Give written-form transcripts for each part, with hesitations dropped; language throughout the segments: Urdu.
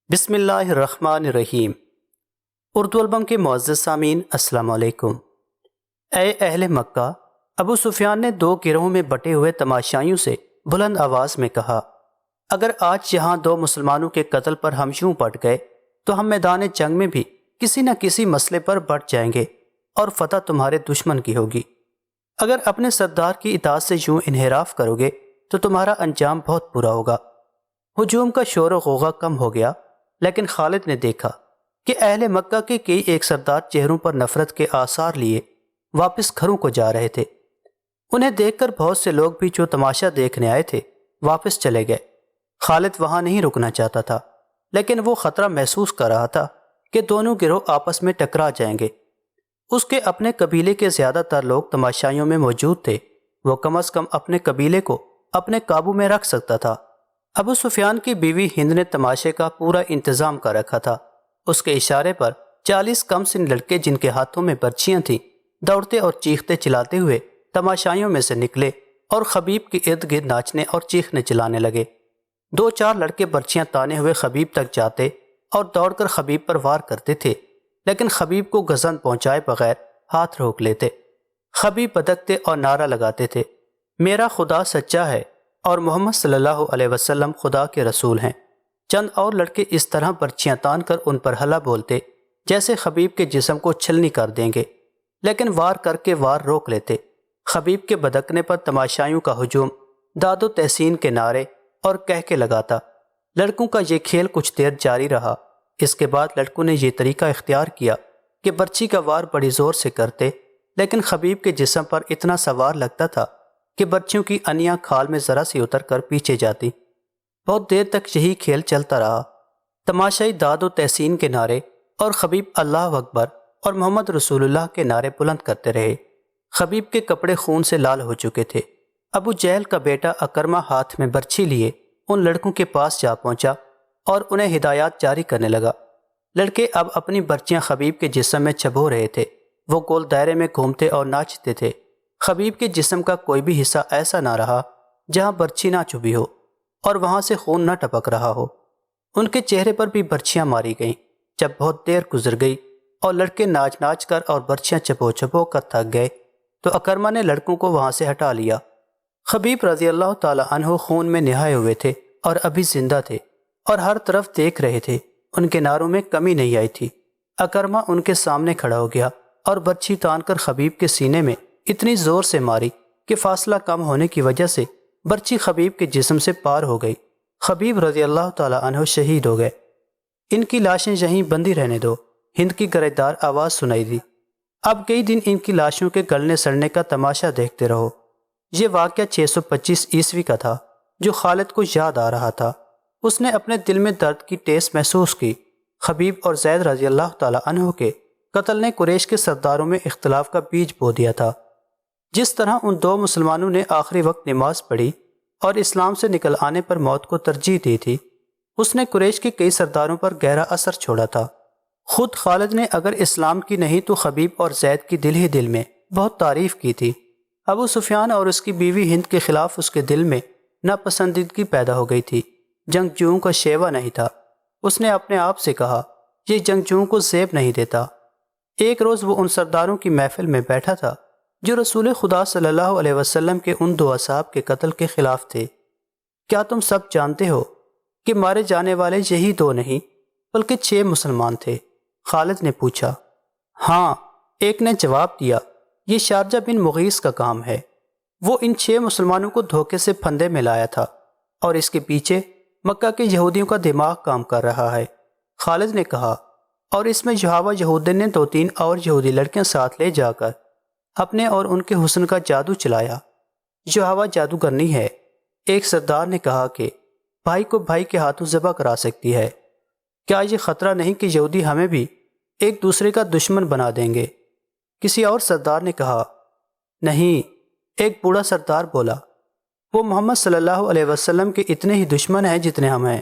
بسم اللہ الرحمن الرحیم۔ اردو البم کے معزز سامعین السلام علیکم۔ اے اہل مکہ، ابو سفیان نے دو گروہوں میں بٹے ہوئے تماشائیوں سے بلند آواز میں کہا، اگر آج یہاں دو مسلمانوں کے قتل پر ہم یوں پٹ گئے تو ہم میدان جنگ میں بھی کسی نہ کسی مسئلے پر بٹ جائیں گے اور فتح تمہارے دشمن کی ہوگی۔ اگر اپنے سردار کی اطاعت سے یوں انحراف کرو گے تو تمہارا انجام بہت برا ہوگا۔ ہجوم کا شور و غوغا کم ہو گیا، لیکن خالد نے دیکھا کہ اہل مکہ کے کئی ایک سردار چہروں پر نفرت کے آثار لیے واپس گھروں کو جا رہے تھے۔ انہیں دیکھ کر بہت سے لوگ بھی جو تماشا دیکھنے آئے تھے واپس چلے گئے۔ خالد وہاں نہیں رکنا چاہتا تھا، لیکن وہ خطرہ محسوس کر رہا تھا کہ دونوں گروہ آپس میں ٹکرا جائیں گے۔ اس کے اپنے قبیلے کے زیادہ تر لوگ تماشائیوں میں موجود تھے، وہ کم از کم اپنے قبیلے کو اپنے قابو میں رکھ سکتا تھا۔ ابو سفیان کی بیوی ہند نے تماشے کا پورا انتظام کر رکھا تھا۔ اس کے اشارے پر 40 کم سن لڑکے جن کے ہاتھوں میں برچیاں تھیں دوڑتے اور چیختے چلاتے ہوئے تماشائیوں میں سے نکلے اور خبیب کے ارد گرد ناچنے اور چیخنے چلانے لگے۔ 2-4 لڑکے برچیاں تانے ہوئے خبیب تک جاتے اور دوڑ کر خبیب پر وار کرتے تھے، لیکن خبیب کو گزند پہنچائے بغیر ہاتھ روک لیتے۔ خبیب بدکتے اور نعرہ لگاتے تھے، میرا خدا سچا ہے اور محمد صلی اللہ علیہ وسلم خدا کے رسول ہیں۔ چند اور لڑکے اس طرح برچیاں تان کر ان پر ہلا بولتے جیسے خبیب کے جسم کو چھلنی کر دیں گے، لیکن وار کر کے وار روک لیتے۔ خبیب کے بدکنے پر تماشائیوں کا ہجوم داد و تحسین کے نعرے اور کہہ کے لگاتا۔ لڑکوں کا یہ کھیل کچھ دیر جاری رہا۔ اس کے بعد لڑکوں نے یہ طریقہ اختیار کیا کہ برچی کا وار بڑی زور سے کرتے، لیکن خبیب کے جسم پر اتنا سا وار لگتا تھا کہ برچیوں کی انیاں کھال میں ذرا سی اتر کر پیچھے جاتی۔ بہت دیر تک یہی کھیل چلتا رہا۔ تماشائی داد و تحسین کے نعرے اور خبیب اللہ اکبر اور محمد رسول اللہ کے نعرے بلند کرتے رہے۔ خبیب کے کپڑے خون سے لال ہو چکے تھے۔ ابو جہل کا بیٹا اکرمہ ہاتھ میں برچھی لیے ان لڑکوں کے پاس جا پہنچا اور انہیں ہدایات جاری کرنے لگا۔ لڑکے اب اپنی برچیاں خبیب کے جسم میں چبو رہے تھے۔ وہ گول دائرے میں گھومتے اور ناچتے تھے۔ خبیب کے جسم کا کوئی بھی حصہ ایسا نہ رہا جہاں برچھی نہ چبھی ہو اور وہاں سے خون نہ ٹپک رہا ہو۔ ان کے چہرے پر بھی برچیاں ماری گئیں۔ جب بہت دیر گزر گئی اور لڑکے ناچ ناچ کر اور برچیاں چبو چبو کر تھک گئے تو اکرمہ نے لڑکوں کو وہاں سے ہٹا لیا۔ خبیب رضی اللہ تعالی عنہ خون میں نہائے ہوئے تھے اور ابھی زندہ تھے اور ہر طرف دیکھ رہے تھے۔ ان کے نعروں میں کمی نہیں آئی تھی۔ اکرمہ ان کے سامنے کھڑا ہو گیا اور برچھی تان کر خبیب کے سینے میں اتنی زور سے ماری کہ فاصلہ کم ہونے کی وجہ سے برچھی خبیب کے جسم سے پار ہو گئی۔ خبیب رضی اللہ تعالی عنہ شہید ہو گئے۔ ان کی لاشیں یہیں بندی رہنے دو، ہند کی گرجدار آواز سنائی دی۔ اب کئی دن ان کی لاشوں کے گلنے سڑنے کا تماشا دیکھتے رہو۔ یہ واقعہ 625 عیسوی کا تھا جو خالد کو یاد آ رہا تھا۔ اس نے اپنے دل میں درد کی ٹیس محسوس کی۔ خبیب اور زید رضی اللہ تعالی عنہ کے قتل نے قریش کے سرداروں میں اختلاف کا بیج بو دیا تھا۔ جس طرح ان دو مسلمانوں نے آخری وقت نماز پڑھی اور اسلام سے نکل آنے پر موت کو ترجیح دی تھی، اس نے قریش کے کئی سرداروں پر گہرا اثر چھوڑا تھا۔ خود خالد نے اگر اسلام کی نہیں تو خبیب اور زید کی دل ہی دل میں بہت تعریف کی تھی۔ ابو سفیان اور اس کی بیوی ہند کے خلاف اس کے دل میں ناپسندیدگی پیدا ہو گئی تھی۔ جنگجوؤں کا شیوا نہیں تھا۔ اس نے اپنے آپ سے کہا، یہ جنگجوؤں کو زیب نہیں دیتا۔ ایک روز وہ ان سرداروں کی محفل میں بیٹھا تھا جو رسول خدا صلی اللہ علیہ وسلم کے ان 2 اصحاب کے قتل کے خلاف تھے۔ کیا تم سب جانتے ہو کہ مارے جانے والے یہی 2 نہیں بلکہ 6 مسلمان تھے؟ خالد نے پوچھا۔ ہاں، ایک نے جواب دیا، یہ شارجہ بن مغیث کا کام ہے۔ وہ ان 6 مسلمانوں کو دھوکے سے پھندے میں لایا تھا اور اس کے پیچھے مکہ کے یہودیوں کا دماغ کام کر رہا ہے۔ خالد نے کہا، اور اس میں یحاوہ یہودین نے 2-3 اور یہودی لڑکیاں ساتھ لے جا کر اپنے اور ان کے حسن کا جادو چلایا۔ یحاوہ جادوگر نہیں ہے۔ ایک سردار نے کہا کہ بھائی کو بھائی کے ہاتھوں ذبح کرا سکتی ہے۔ کیا یہ خطرہ نہیں کہ یہودی ہمیں بھی ایک دوسرے کا دشمن بنا دیں گے؟ کسی اور سردار نے کہا، نہیں۔ ایک بوڑھا سردار بولا، وہ محمد صلی اللہ علیہ وسلم کے اتنے ہی دشمن ہیں جتنے ہم ہیں۔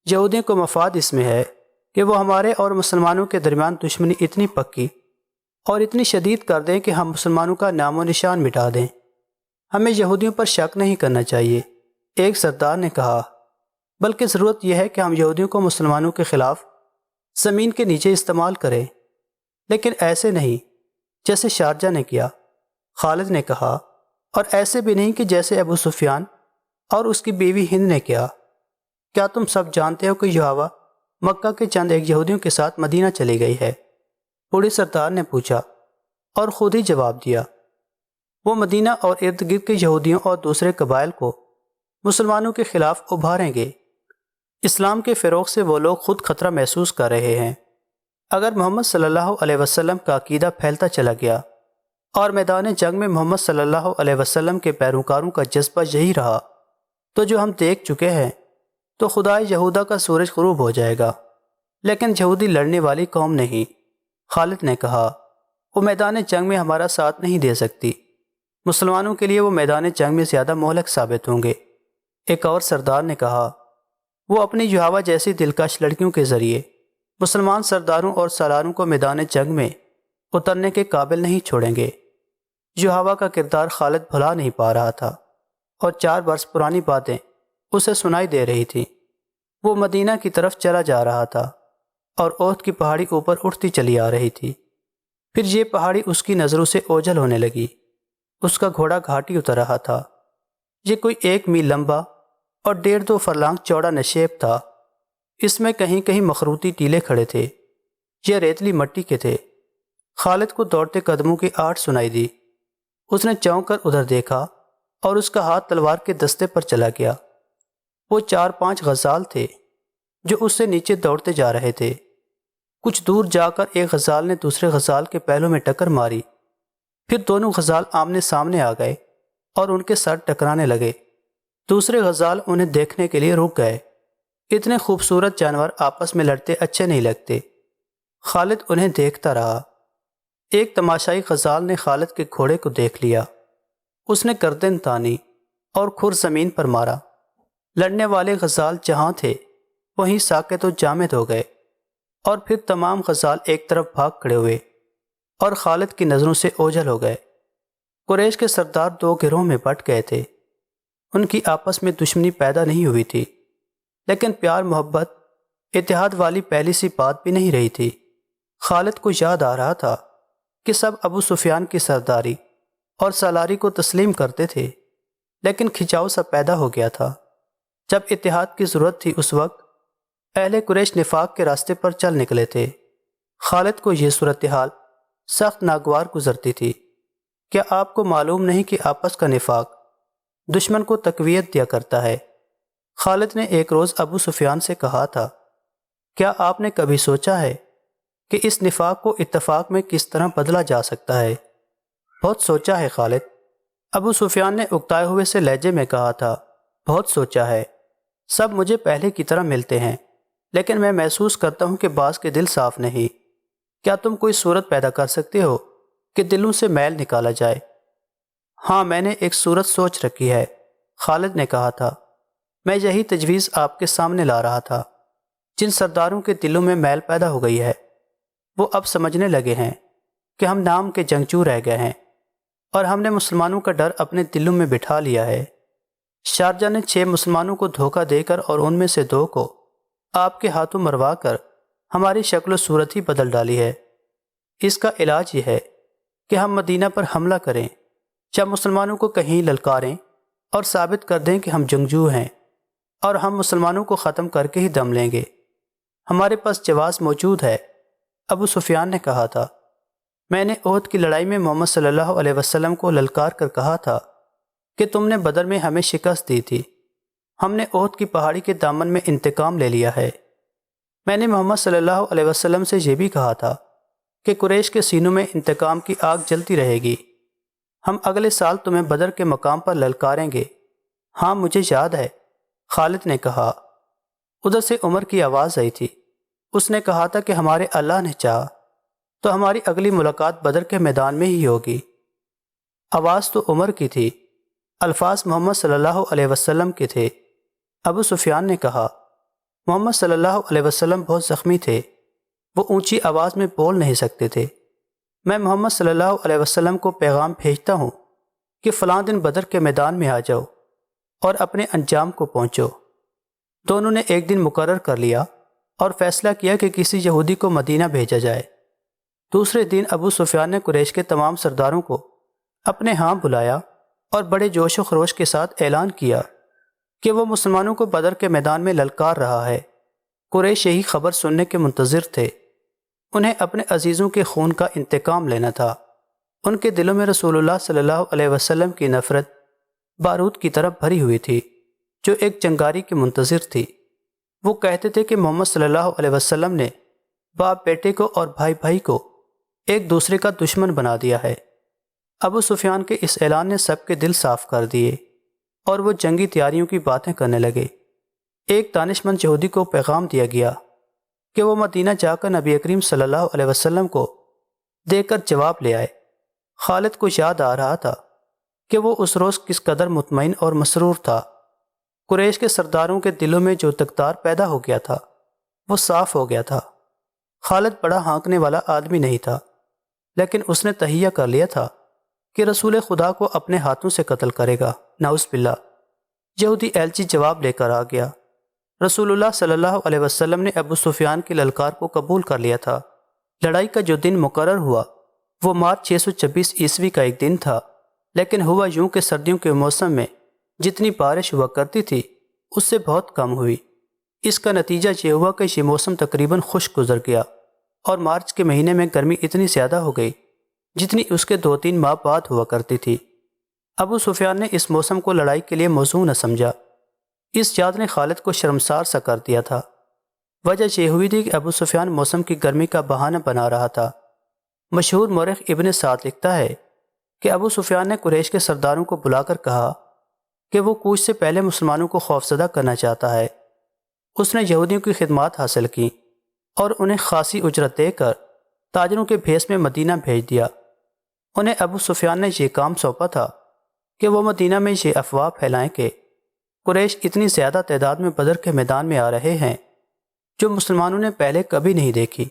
یہودیوں کو مفاد اس میں ہے کہ وہ ہمارے اور مسلمانوں کے درمیان دشمنی اتنی پکی اور اتنی شدید کر دیں کہ ہم مسلمانوں کا نام و نشان مٹا دیں۔ ہمیں یہودیوں پر شک نہیں کرنا چاہیے۔ ایک سردار نے کہا، بلکہ ضرورت یہ ہے کہ ہم یہودیوں کو مسلمانوں کے خلاف زمین کے نیچے استعمال کریں، لیکن ایسے نہیں جیسے شارجہ نے کیا، خالد نے کہا، اور ایسے بھی نہیں کہ جیسے ابو سفیان اور اس کی بیوی ہند نے کیا۔ کیا تم سب جانتے ہو کہ یحییٰ مکہ کے چند ایک یہودیوں کے ساتھ مدینہ چلی گئی ہے؟ بوڑھے سردار نے پوچھا اور خود ہی جواب دیا، وہ مدینہ اور ارد گرد کے یہودیوں اور دوسرے قبائل کو مسلمانوں کے خلاف ابھاریں گے۔ اسلام کے فروغ سے وہ لوگ خود خطرہ محسوس کر رہے ہیں۔ اگر محمد صلی اللہ علیہ وسلم کا عقیدہ پھیلتا چلا گیا اور میدان جنگ میں محمد صلی اللہ علیہ وسلم کے پیروکاروں کا جذبہ یہی رہا تو جو ہم دیکھ چکے ہیں تو خدائے یہودا کا سورج غروب ہو جائے گا، لیکن یہودی لڑنے والی قوم نہیں۔ خالد نے کہا، وہ میدان جنگ میں ہمارا ساتھ نہیں دے سکتی، مسلمانوں کے لیے وہ میدان جنگ میں زیادہ مہلک ثابت ہوں گے۔ ایک اور سردار نے کہا، وہ اپنی یحییٰ جیسی دلکش لڑکیوں کے ذریعے مسلمان سرداروں اور سالاروں کو میدان جنگ میں اترنے کے قابل نہیں چھوڑیں گے۔ یحییٰ کا کردار خالد بھلا نہیں پا رہا تھا اور 4 برس پرانی باتیں اسے سنائی دے رہی تھی۔ وہ مدینہ کی طرف چلا جا رہا تھا اور احد کی پہاڑی اوپر اٹھتی چلی آ رہی تھی۔ پھر یہ پہاڑی اس کی نظروں سے اوجھل ہونے لگی۔ اس کا گھوڑا گھاٹی اتر رہا تھا۔ یہ کوئی 1 میل لمبا اور 1.5-2 فرلانگ چوڑا نشیب تھا۔ اس میں کہیں کہیں مخروطی ٹیلے کھڑے تھے، یہ ریتلی مٹی کے تھے۔ خالد کو دوڑتے قدموں کی آہٹ سنائی دی۔ اس نے چونک کر ادھر دیکھا اور اس کا ہاتھ تلوار کے دستے پر چلا گیا۔ وہ 4-5 غزال تھے جو اس سے نیچے دوڑتے جا رہے تھے۔ کچھ دور جا کر ایک غزال نے دوسرے غزال کے پہلوں میں ٹکر ماری، پھر دونوں غزال آمنے سامنے آ گئے اور ان کے سر ٹکرانے لگے۔ دوسرے غزال انہیں دیکھنے کے لیے رک گئے۔ اتنے خوبصورت جانور آپس میں لڑتے اچھے نہیں لگتے۔ خالد انہیں دیکھتا رہا۔ ایک تماشائی غزال نے خالد کے گھوڑے کو دیکھ لیا۔ اس نے گردن تانی اور کھر زمین پر مارا۔ لڑنے والے غزال جہاں تھے وہیں ساکت و جامد ہو گئے، اور پھر تمام غزال ایک طرف بھاگ کھڑے ہوئے اور خالد کی نظروں سے اوجھل ہو گئے۔ قریش کے سردار 2 گروہوں میں بٹ گئے تھے۔ ان کی آپس میں دشمنی پیدا نہیں ہوئی تھی، لیکن پیار محبت اتحاد والی پہلی سی بات بھی نہیں رہی تھی۔ خالد کو یاد آ رہا تھا کہ سب ابو سفیان کی سرداری اور سالاری کو تسلیم کرتے تھے، لیکن کھچاؤ سا پیدا ہو گیا تھا۔ جب اتحاد کی ضرورت تھی اس وقت اہل قریش نفاق کے راستے پر چل نکلے تھے۔ خالد کو یہ صورتحال سخت ناگوار گزرتی تھی۔ کیا آپ کو معلوم نہیں کہ آپس کا نفاق دشمن کو تقویت دیا کرتا ہے؟ خالد نے ایک روز ابو سفیان سے کہا تھا، کیا آپ نے کبھی سوچا ہے کہ اس نفاق کو اتفاق میں کس طرح بدلا جا سکتا ہے؟ بہت سوچا ہے خالد، ابو سفیان نے اکتائے ہوئے سے لہجے میں کہا تھا۔ بہت سوچا ہے۔ سب مجھے پہلے کی طرح ملتے ہیں، لیکن میں محسوس کرتا ہوں کہ بعض کے دل صاف نہیں۔ کیا تم کوئی صورت پیدا کر سکتے ہو کہ دلوں سے میل نکالا جائے؟ ہاں، میں نے ایک صورت سوچ رکھی ہے، خالد نے کہا تھا۔ میں یہی تجویز آپ کے سامنے لا رہا تھا۔ جن سرداروں کے دلوں میں میل پیدا ہو گئی ہے وہ اب سمجھنے لگے ہیں کہ ہم نام کے جنگجو رہ گئے ہیں اور ہم نے مسلمانوں کا ڈر اپنے دلوں میں بٹھا لیا ہے۔ شارجہ نے 6 مسلمانوں کو دھوکہ دے کر اور ان میں سے 2 کو آپ کے ہاتھوں مروا کر ہماری شکل و صورت ہی بدل ڈالی ہے۔ اس کا علاج یہ ہے کہ ہم مدینہ پر حملہ کریں یا مسلمانوں کو کہیں للکاریں اور ثابت کر دیں کہ ہم جنگجو ہیں اور ہم مسلمانوں کو ختم کر کے ہی دم لیں گے۔ ہمارے پاس جواز موجود ہے، ابو سفیان نے کہا تھا۔ میں نے احد کی لڑائی میں محمد صلی اللہ علیہ وسلم کو للکار کر کہا تھا کہ تم نے بدر میں ہمیں شکست دی تھی، ہم نے احد کی پہاڑی کے دامن میں انتقام لے لیا ہے۔ میں نے محمد صلی اللہ علیہ وسلم سے یہ بھی کہا تھا کہ قریش کے سینوں میں انتقام کی آگ جلتی رہے گی۔ ہم اگلے سال تمہیں بدر کے مقام پر للکاریں گے۔ ہاں، مجھے یاد ہے، خالد نے کہا۔ ادھر سے عمر کی آواز آئی تھی۔ اس نے کہا تھا کہ ہمارے اللہ نے چاہا تو ہماری اگلی ملاقات بدر کے میدان میں ہی ہوگی۔ آواز تو عمر کی تھی، الفاظ محمد صلی اللہ علیہ وسلم کے تھے۔ ابو سفیان نے کہا، محمد صلی اللہ علیہ وسلم بہت زخمی تھے، وہ اونچی آواز میں بول نہیں سکتے تھے۔ میں محمد صلی اللہ علیہ وسلم کو پیغام بھیجتا ہوں کہ فلاں دن بدر کے میدان میں آ جاؤ اور اپنے انجام کو پہنچو۔ دونوں نے ایک دن مقرر کر لیا اور فیصلہ کیا کہ کسی یہودی کو مدینہ بھیجا جائے۔ دوسرے دن ابو سفیان نے قریش کے تمام سرداروں کو اپنے ہاں بلایا اور بڑے جوش و خروش کے ساتھ اعلان کیا کہ وہ مسلمانوں کو بدر کے میدان میں للکار رہا ہے۔ قریش یہی خبر سننے کے منتظر تھے۔ انہیں اپنے عزیزوں کے خون کا انتقام لینا تھا۔ ان کے دلوں میں رسول اللہ صلی اللہ علیہ وسلم کی نفرت بارود کی طرف بھری ہوئی تھی جو ایک چنگاری کے منتظر تھی۔ وہ کہتے تھے کہ محمد صلی اللہ علیہ وسلم نے باپ بیٹے کو اور بھائی بھائی کو ایک دوسرے کا دشمن بنا دیا ہے۔ ابو سفیان کے اس اعلان نے سب کے دل صاف کر دیے اور وہ جنگی تیاریوں کی باتیں کرنے لگے۔ ایک دانش مند یہودی کو پیغام دیا گیا کہ وہ مدینہ جا کر نبی کریم صلی اللہ علیہ وسلم کو دے کر جواب لے آئے۔ خالد کو یاد آ رہا تھا کہ وہ اس روز کس قدر مطمئن اور مسرور تھا۔ قریش کے سرداروں کے دلوں میں جو تکرار پیدا ہو گیا تھا وہ صاف ہو گیا تھا۔ خالد بڑا ہانکنے والا آدمی نہیں تھا، لیکن اس نے تہیہ کر لیا تھا کہ رسول خدا کو اپنے ہاتھوں سے قتل کرے گا۔ نعوذ باللہ۔ یہودی ایلچی جواب لے کر آ گیا۔ رسول اللہ صلی اللہ علیہ وسلم نے ابو سفیان کی للکار کو قبول کر لیا تھا۔ لڑائی کا جو دن مقرر ہوا وہ مارچ 626 عیسوی کا ایک دن تھا، لیکن ہوا یوں کہ سردیوں کے موسم میں جتنی بارش ہوا کرتی تھی اس سے بہت کم ہوئی۔ اس کا نتیجہ یہ ہوا کہ یہ موسم تقریباً خشک گزر گیا اور مارچ کے مہینے میں گرمی اتنی زیادہ ہو گئی جتنی اس کے 2-3 ماہ بعد ہوا کرتی تھی۔ ابو سفیان نے اس موسم کو لڑائی کے لیے موزوں نہ سمجھا۔ اس یاد نے خالد کو شرمسار سا کر دیا تھا۔ وجہ یہ ہوئی تھی کہ ابو سفیان موسم کی گرمی کا بہانہ بنا رہا تھا۔ مشہور مورخ ابن سعد لکھتا ہے کہ ابو سفیان نے قریش کے سرداروں کو بلا کر کہا کہ وہ کوچ سے پہلے مسلمانوں کو خوفزدہ کرنا چاہتا ہے۔ اس نے یہودیوں کی خدمات حاصل کی اور انہیں خاصی اجرت دے کر تاجروں کے بھیس میں مدینہ بھیج دیا۔ انہیں ابو سفیان نے یہ کام سونپا تھا کہ وہ مدینہ میں یہ افواہ پھیلائیں کہ قریش اتنی زیادہ تعداد میں بدر کے میدان میں آ رہے ہیں جو مسلمانوں نے پہلے کبھی نہیں دیکھی۔